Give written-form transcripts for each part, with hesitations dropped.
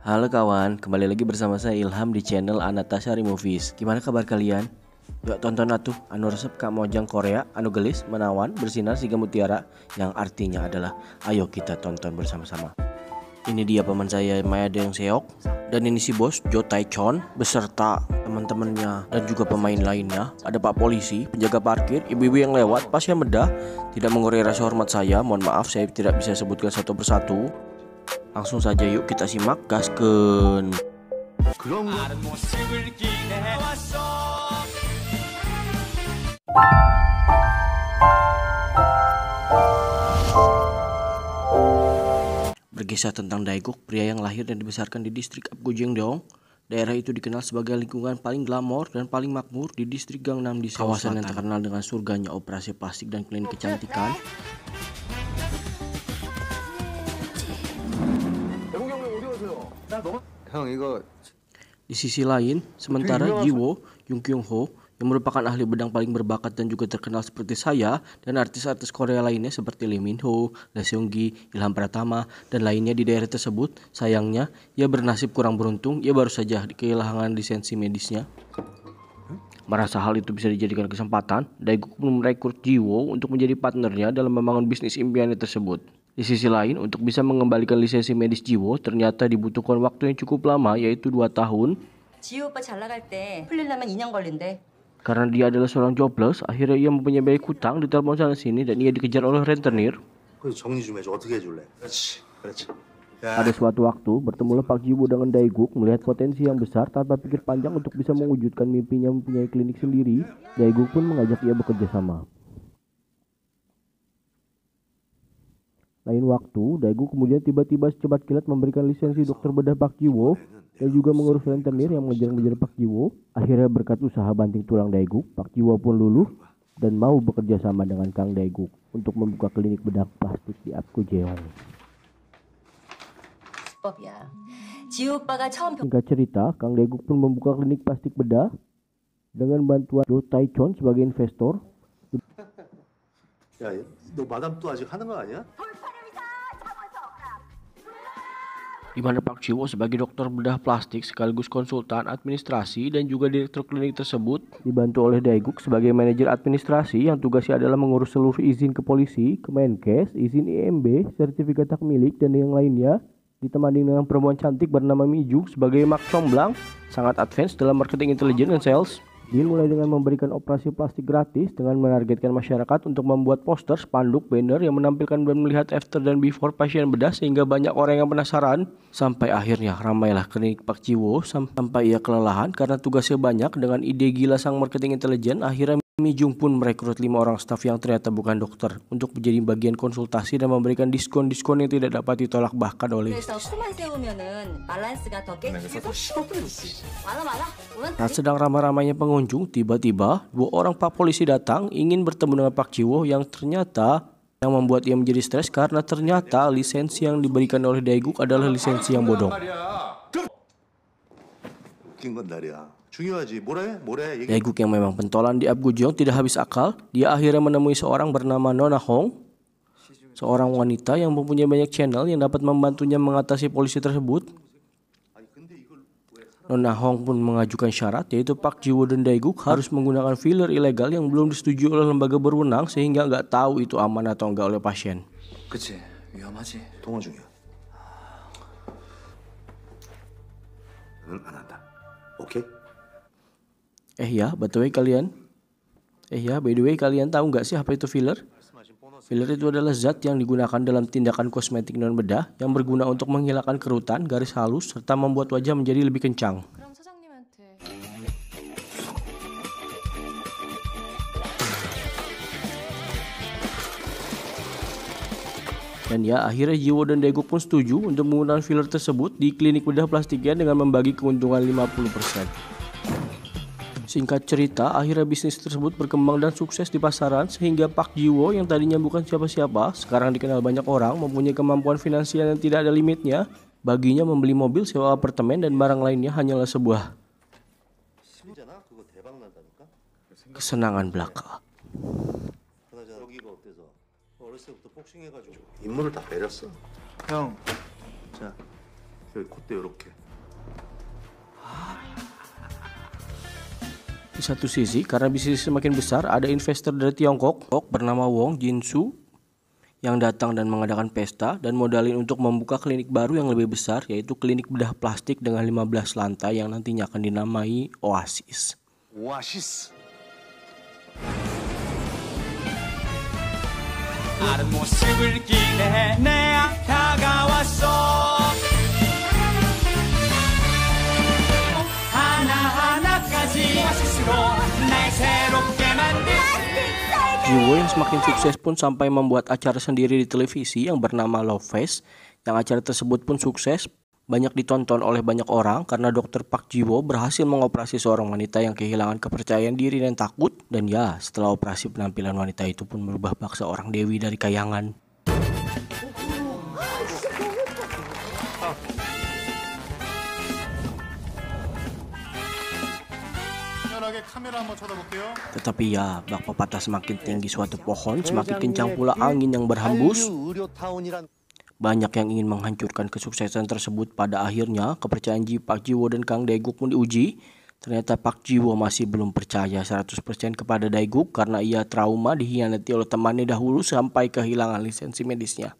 Halo kawan, kembali lagi bersama saya Ilham di channel Anatasari Movies. Gimana kabar kalian? Yuk tonton atuh anu resep Kak Mojang Korea, anu gelis, menawan, bersinar siga mutiara, yang artinya adalah ayo kita tonton bersama-sama. Ini dia paman saya Maya Deong Seok, dan ini si bos Jo Tae Chon beserta teman-temannya dan juga pemain lainnya. Ada Pak Polisi, penjaga parkir, ibu-ibu yang lewat, pas yang bedah. Tidak mengurangi rasa hormat saya, mohon maaf saya tidak bisa sebutkan satu persatu. Langsung saja yuk kita simak gaskeun. Berkisah tentang Daeguk, pria yang lahir dan dibesarkan di distrik Apgujeongdong. Daerah itu dikenal sebagai lingkungan paling glamor dan paling makmur di distrik Gangnam di Seoul. Kawasan yang terkenal dengan surganya operasi plastik dan klinik kecantikan. Di sisi lain, sementara Jiwo Jung Kyung Ho yang merupakan ahli bedang paling berbakat dan juga terkenal seperti saya dan artis-artis Korea lainnya seperti Lee Min Ho, Lee Seung Gi, Ilham Pratama dan lainnya di daerah tersebut, sayangnya ia bernasib kurang beruntung. Ia baru saja kehilangan lisensi medisnya. Merasa hal itu bisa dijadikan kesempatan, Daeguk pun merekrut Jiwo untuk menjadi partnernya dalam membangun bisnis impiannya tersebut. Di sisi lain, untuk bisa mengembalikan lisensi medis Jiwo ternyata dibutuhkan waktu yang cukup lama, yaitu 2 tahun. 지우 오빠 잘 나갈 때 풀리려면 2년 걸린대. Karena dia adalah seorang jobless, akhirnya ia mempunyai banyak hutang, ditelepon sana sini dan ia dikejar oleh rentenir. 정리 좀 해줘. 어떻게 해줄래? 그렇지. Pada suatu waktu, bertemulah Pak Jiwo dengan Daeguk. Melihat potensi yang besar tanpa pikir panjang untuk bisa mewujudkan mimpinya mempunyai klinik sendiri, Daeguk pun mengajak ia bekerja sama. Lain waktu, Daeguk kemudian tiba-tiba secepat kilat memberikan lisensi dokter bedah Pak Jiwo dan juga mengurus rentenir yang mengejar-ngejar Pak Jiwo. Akhirnya berkat usaha banting tulang Daeguk, Pak Jiwo pun luluh dan mau bekerja sama dengan Kang Daeguk untuk membuka klinik bedah plastik di Apgujeong. Singkat cerita, Kang Daeguk pun membuka klinik plastik bedah dengan bantuan Jo Tae Chon sebagai investor. 야, 너 마담 또 아직 하는 거 아니야? Di mana Pak Jiwo sebagai dokter bedah plastik sekaligus konsultan administrasi dan juga direktur klinik tersebut dibantu oleh Daeguk sebagai manajer administrasi yang tugasnya adalah mengurus seluruh izin ke polisi, Kemenkes, izin IMB, sertifikat hak milik dan yang lainnya, ditemani dengan perempuan cantik bernama Miju sebagai Mak Comblang, sangat advance dalam marketing intelijen dan sales. Dia mulai dengan memberikan operasi plastik gratis dengan menargetkan masyarakat untuk membuat poster, spanduk, banner yang menampilkan dan melihat after dan before pasien bedah sehingga banyak orang yang penasaran. Sampai akhirnya ramailah klinik Pak Jiwo sampai ia kelelahan karena tugasnya banyak. Dengan ide gila sang marketing intelijen, akhirnya Mijung pun merekrut 5 orang staf yang ternyata bukan dokter untuk menjadi bagian konsultasi dan memberikan diskon-diskon yang tidak dapat ditolak bahkan oleh. Nah, sedang ramai-ramainya pengunjung, tiba-tiba 2 orang Pak Polisi datang ingin bertemu dengan Pak Jiwo yang ternyata yang membuat ia menjadi stres karena ternyata lisensi yang diberikan oleh Daeguk adalah lisensi yang bodong. Daeguk yang memang pentolan di Apgujeong tidak habis akal. Dia akhirnya menemui seorang bernama Nona Hong, seorang wanita yang mempunyai banyak channel yang dapat membantunya mengatasi polisi tersebut. Nona Hong pun mengajukan syarat, yaitu Pak Jiwo dan Daeguk harus menggunakan filler ilegal yang belum disetujui oleh lembaga berwenang sehingga nggak tahu itu aman atau enggak oleh pasien. 그치, 위험하지. 통화 중이야. 안 한다. 오케이? By the way kalian tahu nggak sih apa itu filler? Filler itu adalah zat yang digunakan dalam tindakan kosmetik non bedah yang berguna untuk menghilangkan kerutan, garis halus, serta membuat wajah menjadi lebih kencang. Dan ya, akhirnya Jiwo dan Daeguk pun setuju untuk menggunakan filler tersebut di klinik bedah plastiknya dengan membagi keuntungan 50%. Singkat cerita, akhirnya bisnis tersebut berkembang dan sukses di pasaran sehingga Pak Jiwo yang tadinya bukan siapa-siapa, sekarang dikenal banyak orang, mempunyai kemampuan finansial yang tidak ada limitnya. Baginya membeli mobil, sewa apartemen, dan barang lainnya hanyalah sebuah kesenangan belaka. 어렸을 때부터 복싱해가지고 인물을 다 배렸어. 형, 자 여기 콧대 이렇게. Di satu sisi, karena bisnis semakin besar, ada investor dari Tiongkok bernama Wong Jinsu yang datang dan mengadakan pesta dan modalin untuk membuka klinik baru yang lebih besar, yaitu klinik bedah plastik dengan 15 lantai yang nantinya akan dinamai Oasis. 오아시스. 다른 모습을 기대해 내가 다가왔어 하나하나까지 오아시스로 날 새롭게 만들 Jiwo yang semakin sukses pun sampai membuat acara sendiri di televisi yang bernama Love Fest, yang acara tersebut pun sukses, banyak ditonton oleh banyak orang karena Dr. Park Jiwo berhasil mengoperasi seorang wanita yang kehilangan kepercayaan diri dan takut, dan ya, setelah operasi penampilan wanita itu pun merubah bak seorang dewi dari kayangan. Tetapi ya, bak pepatah semakin tinggi suatu pohon, semakin kencang pula angin yang berhembus. Banyak yang ingin menghancurkan kesuksesan tersebut. Pada akhirnya, kepercayaan Park Jiwo dan Kang Dae-guk pun diuji. Ternyata Park Jiwo masih belum percaya 100% kepada Dae-guk karena ia trauma dikhianati oleh temannya dahulu sampai kehilangan lisensi medisnya.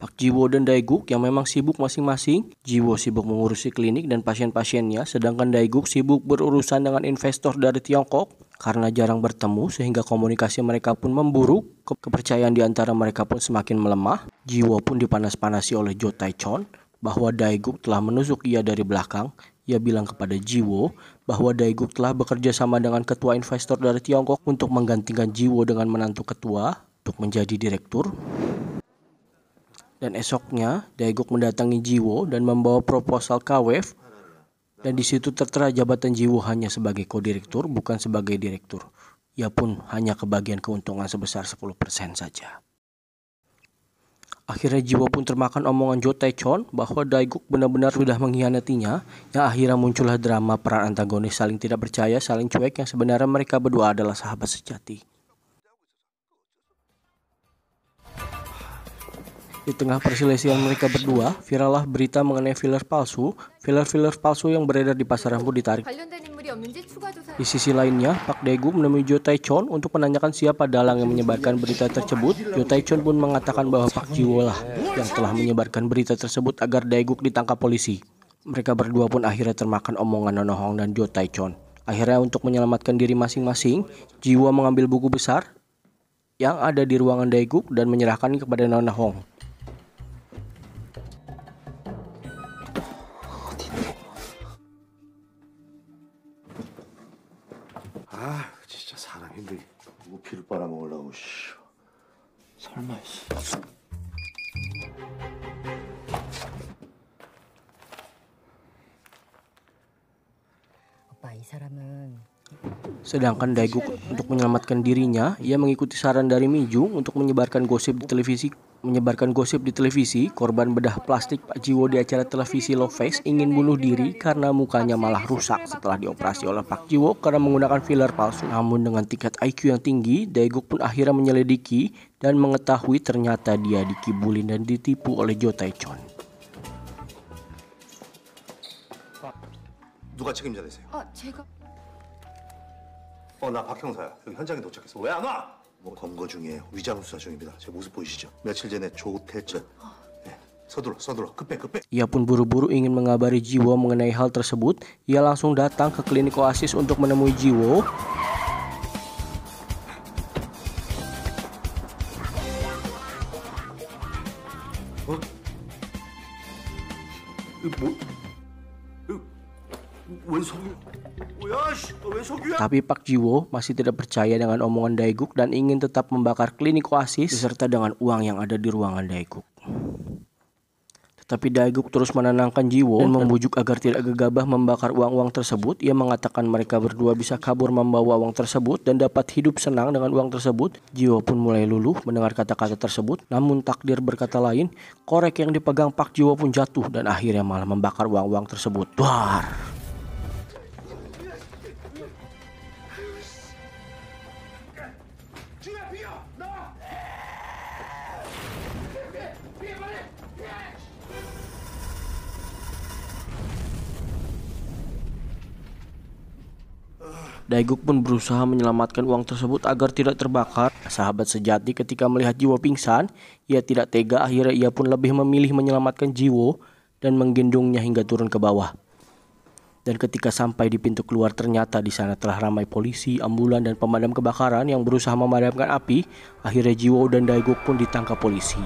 Park Jiwo dan Dae-guk yang memang sibuk masing-masing. Jiwo sibuk mengurusi klinik dan pasien-pasiennya, sedangkan Dae-guk sibuk berurusan dengan investor dari Tiongkok. Karena jarang bertemu sehingga komunikasi mereka pun memburuk, kepercayaan di antara mereka pun semakin melemah. Jiwo pun dipanas-panasi oleh Jo Tae-chon bahwa Dae-guk telah menusuk ia dari belakang. Ia bilang kepada Jiwo bahwa Dae-guk telah bekerja sama dengan ketua investor dari Tiongkok untuk menggantikan Jiwo dengan menantu ketua untuk menjadi direktur. Dan esoknya Dae-guk mendatangi Jiwo dan membawa proposal KWF. Dan di situ tertera jabatan Jiwo hanya sebagai kodirektur, bukan sebagai direktur. Ia pun hanya kebagian keuntungan sebesar 10% saja. Akhirnya Jiwo pun termakan omongan Jo Tae-chon bahwa Dae-guk benar-benar sudah mengkhianatinya, yang akhirnya muncullah drama peran antagonis saling tidak percaya, saling cuek, yang sebenarnya mereka berdua adalah sahabat sejati. Di tengah perselisihan mereka berdua, virallah berita mengenai filler palsu. Filler palsu yang beredar di pasaran pun ditarik. Di sisi lainnya, Park Dae-guk menemui Jo Tae-chon untuk menanyakan siapa dalang yang menyebarkan berita tersebut. Jo Tae-chon pun mengatakan bahwa Park Jiwo lah yang telah menyebarkan berita tersebut agar Dae-guk ditangkap polisi. Mereka berdua pun akhirnya termakan omongan Nono Hong dan Jo Tae-chon. Akhirnya untuk menyelamatkan diri masing-masing, Jiwo mengambil buku besar yang ada di ruangan Dae-guk dan menyerahkannya kepada Nono Hong. 아, 진짜 사람 힘들게. 누구 피를 빨아먹으려고, 씨. 설마, 씨. 오빠 이 사람은 Sedangkan Dae-guk untuk menyelamatkan dirinya, ia mengikuti saran dari Mijung untuk menyebarkan gosip di televisi. Korban bedah plastik Pak Jiwo di acara televisi Love Fest ingin bunuh diri karena mukanya malah rusak setelah dioperasi oleh Park Jiwo karena menggunakan filler palsu. Namun dengan tingkat IQ yang tinggi, Dae-guk pun akhirnya menyelidiki dan mengetahui ternyata dia dikibulin dan ditipu oleh Jo Tae-chon. 누가 책임자 되세요? 제가 나 박 형사야. 여기 현장에 도착했어. 왜 안 와? 뭐 검거 중이에요. 위장 수사 중입니다. 제 모습 보이시죠? 며칠 전에 조태천. 네. 서둘러. 급해. Ia pun buru-buru ingin mengabari Jiwo mengenai hal tersebut. Ia langsung datang ke klinik Oasis untuk menemui Jiwo. Tapi Park Jiwo masih tidak percaya dengan omongan Dae-guk dan ingin tetap membakar klinik Oasis beserta dengan uang yang ada di ruangan Dae-guk. Tetapi Dae-guk terus menenangkan Jiwo dan membujuk agar tidak gegabah membakar uang-uang tersebut. Ia mengatakan mereka berdua bisa kabur membawa uang tersebut dan dapat hidup senang dengan uang tersebut. Jiwo pun mulai luluh mendengar kata-kata tersebut. Namun takdir berkata lain, korek yang dipegang Park Jiwo pun jatuh dan akhirnya malah membakar uang-uang tersebut. Duar! Daiguk pun berusaha menyelamatkan uang tersebut agar tidak terbakar. Sahabat sejati ketika melihat Jiwo pingsan, ia tidak tega, akhirnya ia pun lebih memilih menyelamatkan Jiwo dan menggendongnya hingga turun ke bawah. Dan ketika sampai di pintu keluar, ternyata di sana telah ramai polisi, ambulan, dan pemadam kebakaran yang berusaha memadamkan api. Akhirnya Jiwo dan Daiguk pun ditangkap polisi.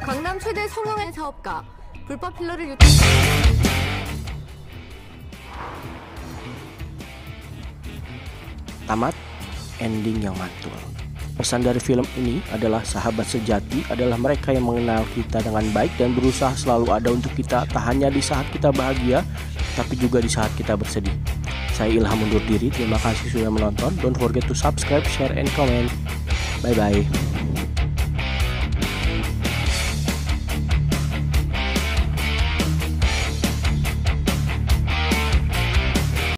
강남 최대 성형외 사업가 불법 필러를 Tamat, ending yang mantul. Pesan dari film ini adalah sahabat sejati adalah mereka yang mengenal kita dengan baik dan berusaha selalu ada untuk kita, tak hanya di saat kita bahagia, tapi juga di saat kita bersedih. Saya Ilham undur diri, terima kasih sudah menonton. Don't forget to subscribe, share, and comment. Bye-bye.